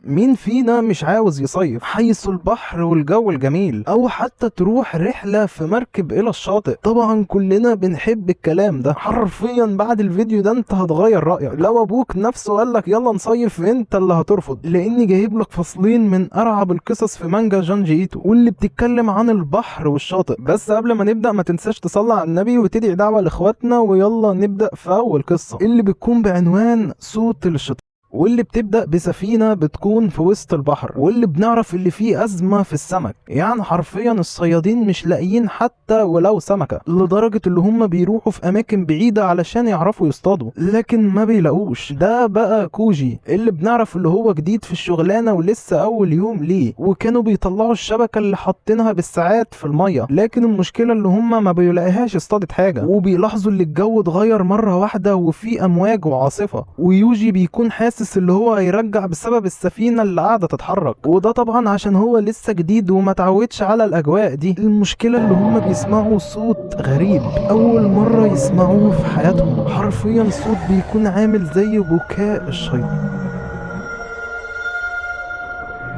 مين فينا مش عاوز يصيف حيث البحر والجو الجميل، او حتى تروح رحلة في مركب الى الشاطئ؟ طبعا كلنا بنحب الكلام ده. حرفيا بعد الفيديو ده انت هتغير رأيك. لو ابوك نفسه قالك يلا نصيف انت اللي هترفض، لاني جايب لك فصلين من ارعب القصص في مانجا جانجي ايتو واللي بتتكلم عن البحر والشاطئ. بس قبل ما نبدأ ما تنساش تصلي على النبي وتدعي دعوة لاخواتنا، ويلا نبدأ في اول قصة اللي بتكون بعنوان صوت الشيطان، واللي بتبدأ بسفينة بتكون في وسط البحر، واللي بنعرف اللي فيه أزمة في السمك. يعني حرفيا الصيادين مش لاقيين حتى ولو سمكة، لدرجة اللي هم بيروحوا في أماكن بعيدة علشان يعرفوا يصطادوا لكن ما بيلاقوش. ده بقى كوجي اللي بنعرف اللي هو جديد في الشغلانة ولسه أول يوم ليه، وكانوا بيطلعوا الشبكة اللي حاطينها بالساعات في المية، لكن المشكلة اللي هم ما بيلاقيهاش اصطادت حاجة. وبيلاحظوا اللي الجو اتغير مرة واحدة وفي أمواج وعاصفة، ويوجي بيكون حاسس اللي هو هيرجع بسبب السفينة اللي قاعدة تتحرك، وده طبعا عشان هو لسه جديد وما تعودش على الاجواء دي. المشكلة اللي هم بيسمعوا صوت غريب اول مرة يسمعوه في حياتهم. حرفيا صوت بيكون عامل زي بكاء الشيطان.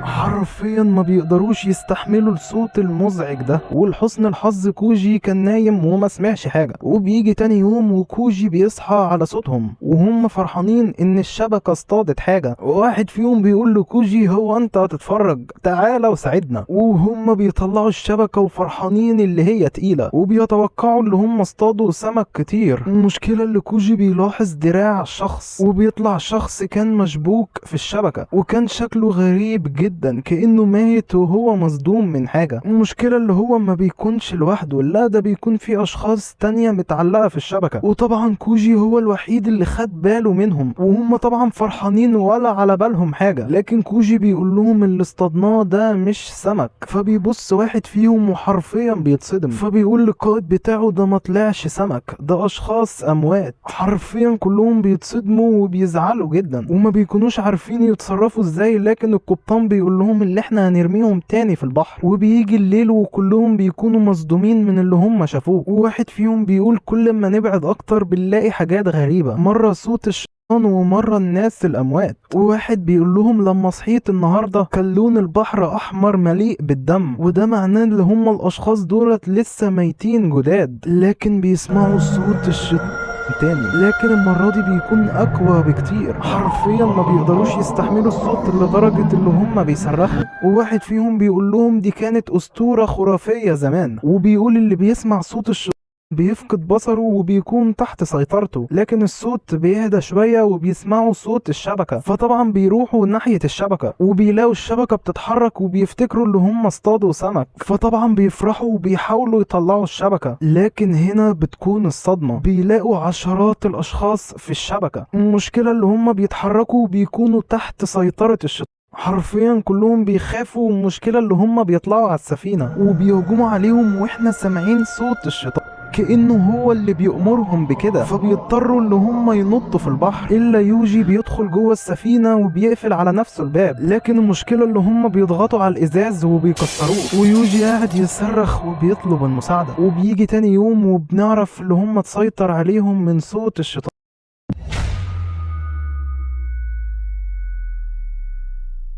حرفيا ما بيقدروش يستحملوا الصوت المزعج ده. ولحسن الحظ كوجي كان نايم وما سمعش حاجة، وبيجي تاني يوم وكوجي بيصحى على صوتهم وهم فرحانين ان الشبكة اصطادت حاجة. واحد فيهم بيقول له كوجي هو انت هتتفرج؟ تعالى وساعدنا. وهم بيطلعوا الشبكة وفرحانين اللي هي تقيلة، وبيتوقعوا اللي هم اصطادوا سمك كتير. المشكلة اللي كوجي بيلاحظ دراع شخص، وبيطلع شخص كان مشبوك في الشبكة وكان شكله غريب جدا كأنه ميت وهو مصدوم من حاجة. المشكلة اللي هو ما بيكونش لوحده، لا ده بيكون في اشخاص تانية متعلقة في الشبكة، وطبعا كوجي هو الوحيد اللي خد باله منهم، وهم طبعا فرحانين ولا على بالهم حاجة. لكن كوجي بيقول لهم اللي اصطادناه ده مش سمك. فبيبص واحد فيهم وحرفيا بيتصدم، فبيقول للقائد بتاعه ده ما طلعش سمك، ده اشخاص اموات. حرفيا كلهم بيتصدموا وبيزعلوا جدا وما بيكونوش عارفين يتصرفوا ازاي. لكن القبطان بيقول لهم اللي احنا هنرميهم تاني في البحر. وبيجي الليل وكلهم بيكونوا مصدومين من اللي هم شافوه. وواحد فيهم بيقول كل ما نبعد اكتر بنلاقي حاجات غريبة، مرة صوت الشيطان ومرة الناس الاموات. وواحد بيقول لهم لما صحيت النهاردة كان لون البحر احمر مليء بالدم، وده معناه ان هم الاشخاص دولت لسه ميتين جداد لكن بيسمعوا صوت الشيطان تاني، لكن المرة دي بيكون اقوى بكتير. حرفيا ما بيقدروش يستحملوا الصوت لدرجة اللي هم بيصرخوا. وواحد فيهم بيقول لهم دي كانت اسطورة خرافية زمان، وبيقول اللي بيسمع صوت الشيطان بيفقد بصره وبيكون تحت سيطرته، لكن الصوت بيهدى شوية وبيسمعوا صوت الشبكة. فطبعا بيروحوا ناحية الشبكة وبيلاقوا الشبكة بتتحرك وبيفتكروا اللي هم اصطادوا سمك، فطبعا بيفرحوا وبيحاولوا يطلعوا الشبكة. لكن هنا بتكون الصدمة، بيلاقوا عشرات الاشخاص في الشبكة. المشكلة اللي هم بيتحركوا وبيكونوا تحت سيطرة الشيطان. حرفيا كلهم بيخافوا. المشكلة اللي هم بيطلعوا على السفينة وبيهجموا عليهم واحنا سامعين صوت الشيطان كأنه هو اللي بيأمرهم بكده، فبيضطروا اللي هم ينطوا في البحر. إلا يوجي بيدخل جوه السفينة وبيقفل على نفسه الباب، لكن المشكلة اللي هم بيضغطوا على الإزاز وبيكسروه، ويوجي قاعد يصرخ وبيطلب المساعدة. وبيجي تاني يوم وبنعرف اللي هم تسيطر عليهم من صوت الشيطان.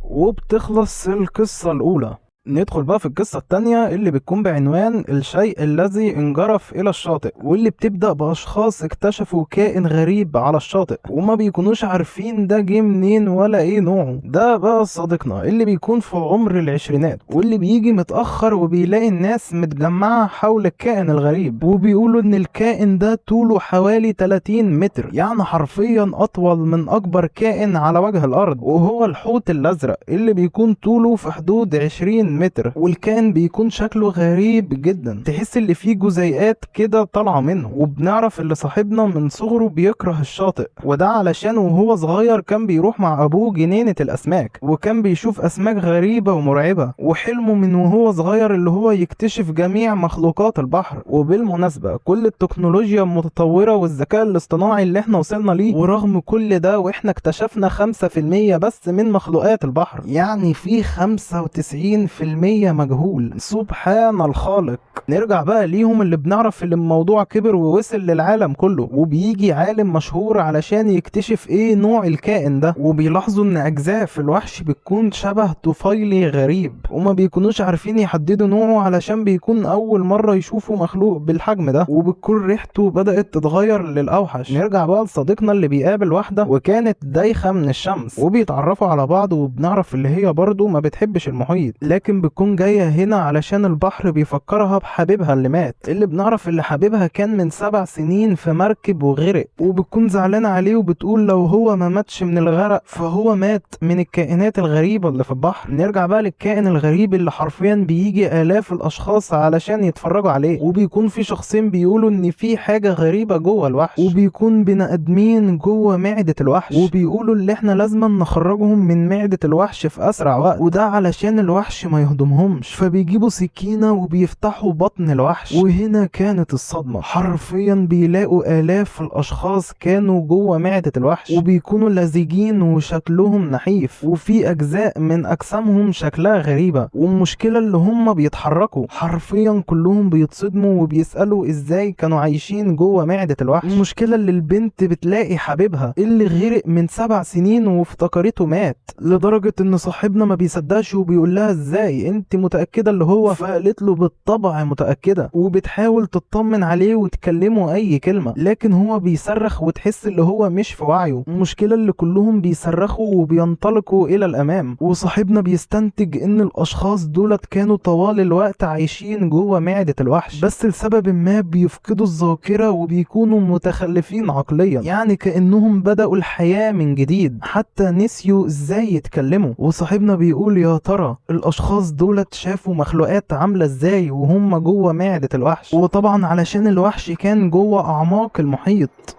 وبتخلص القصة الأولى. ندخل بقى في القصة التانية اللي بتكون بعنوان الشيء الذي انجرف إلى الشاطئ، واللي بتبدأ بأشخاص اكتشفوا كائن غريب على الشاطئ وما بيكونوش عارفين ده جه منين ولا ايه نوعه. ده بقى صديقنا اللي بيكون في عمر العشرينات، واللي بيجي متأخر وبيلاقي الناس متجمعة حول الكائن الغريب، وبيقولوا ان الكائن ده طوله حوالي 30 متر، يعني حرفيا أطول من أكبر كائن على وجه الأرض، وهو الحوت الأزرق اللي بيكون طوله في حدود 20 متر. والكائن بيكون شكله غريب جدا، تحس اللي فيه جزيئات كده طالعه منه. وبنعرف اللي صاحبنا من صغره بيكره الشاطئ، وده علشان وهو صغير كان بيروح مع ابوه جنينة الاسماك، وكان بيشوف اسماك غريبة ومرعبة، وحلمه من وهو صغير اللي هو يكتشف جميع مخلوقات البحر. وبالمناسبة كل التكنولوجيا المتطورة والذكاء الاصطناعي اللي احنا وصلنا ليه، ورغم كل ده واحنا اكتشفنا 5% بس من مخلوقات البحر، يعني في 95% 100% مجهول. سبحان الخالق. نرجع بقى ليهم اللي بنعرف اللي الموضوع كبر ووصل للعالم كله، وبيجي عالم مشهور علشان يكتشف ايه نوع الكائن ده، وبيلاحظوا ان اجزاء في الوحش بتكون شبه طفيلي غريب، وما بيكونوش عارفين يحددوا نوعه علشان بيكون اول مرة يشوفوا مخلوق بالحجم ده، وبتكون ريحته بدأت تتغير للاوحش. نرجع بقى لصديقنا اللي بيقابل واحدة وكانت دايخة من الشمس، وبيتعرفوا على بعض، وبنعرف اللي هي برضو ما بتحبش المحيط، لكن بتكون جاية هنا علشان البحر بيفكرها بحبيبها اللي مات، اللي بنعرف اللي حبيبها كان من 7 سنين في مركب وغرق، وبتكون زعلانة عليه وبتقول لو هو ما ماتش من الغرق فهو مات من الكائنات الغريبة اللي في البحر. نرجع بقى للكائن الغريب اللي حرفيا بيجي آلاف الأشخاص علشان يتفرجوا عليه، وبيكون في شخصين بيقولوا ان في حاجة غريبة جوه الوحش، وبيكون بني آدمين جوه معدة الوحش، وبيقولوا اللي احنا لازم نخرجهم من معدة الوحش في أسرع وقت، وده علشان الوحش ما يهضمهمش. فبيجيبوا سكينة وبيفتحوا بطن الوحش، وهنا كانت الصدمة. حرفيا بيلاقوا آلاف الأشخاص كانوا جوه معدة الوحش، وبيكونوا لزجين وشكلهم نحيف، وفي أجزاء من أجسامهم شكلها غريبة، والمشكلة اللي هم بيتحركوا. حرفيا كلهم بيتصدموا وبيسألوا ازاي كانوا عايشين جوه معدة الوحش. المشكلة اللي البنت بتلاقي حبيبها اللي غرق من 7 سنين وافتكرته مات، لدرجة ان صاحبنا ما بيصدقش وبيقول لها ازاي انت متأكدة اللي هو؟ فقالت له بالطبع متأكدة، وبتحاول تطمن عليه وتكلمه اي كلمة، لكن هو بيصرخ وتحس اللي هو مش في وعيه. المشكلة اللي كلهم بيصرخوا وبينطلقوا الى الامام، وصاحبنا بيستنتج ان الاشخاص دولت كانوا طوال الوقت عايشين جوه معدة الوحش، بس لسبب ما بيفقدوا الذاكرة وبيكونوا متخلفين عقليا، يعني كأنهم بدأوا الحياة من جديد، حتى نسيوا ازاي يتكلموا. وصاحبنا بيقول يا ترى الاشخاص دولت شافوا مخلوقات عاملة ازاي وهم جوه معدة الوحش، وطبعا علشان الوحش كان جوه اعماق المحيط.